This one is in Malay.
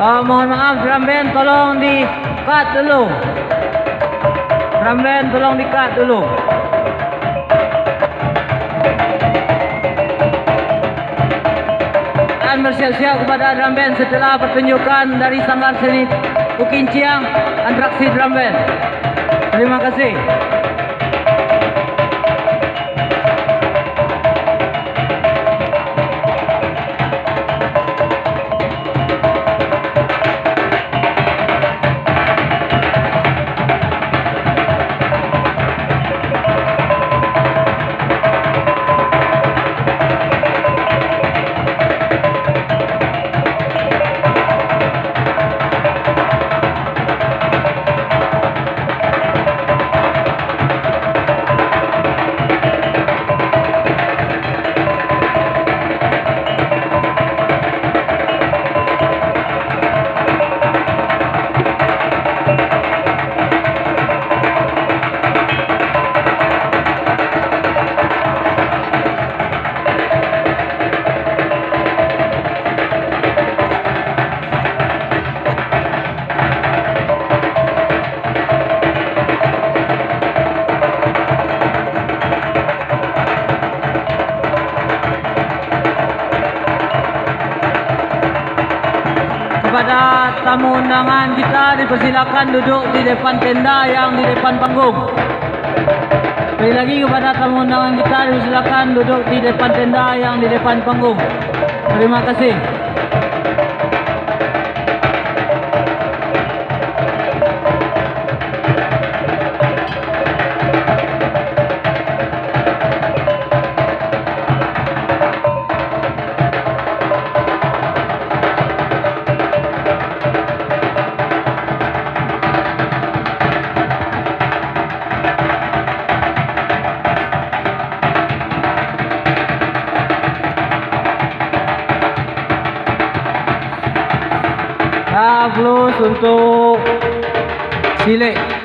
Mohon maaf, drum band tolong di-cut dulu. Drum band tolong di-cut dulu. Dan bersiap-siap kepada drum band setelah pertunjukan dari Sanggar Seni Ukinciang Atraksi Drum Band. Terima kasih. Kepada tamu undangan kita dipersilakan duduk di depan tenda yang di depan panggung. Sekali lagi kepada tamu undangan kita dipersilakan duduk di depan tenda yang di depan panggung. Terima kasih. Plus untuk Silek.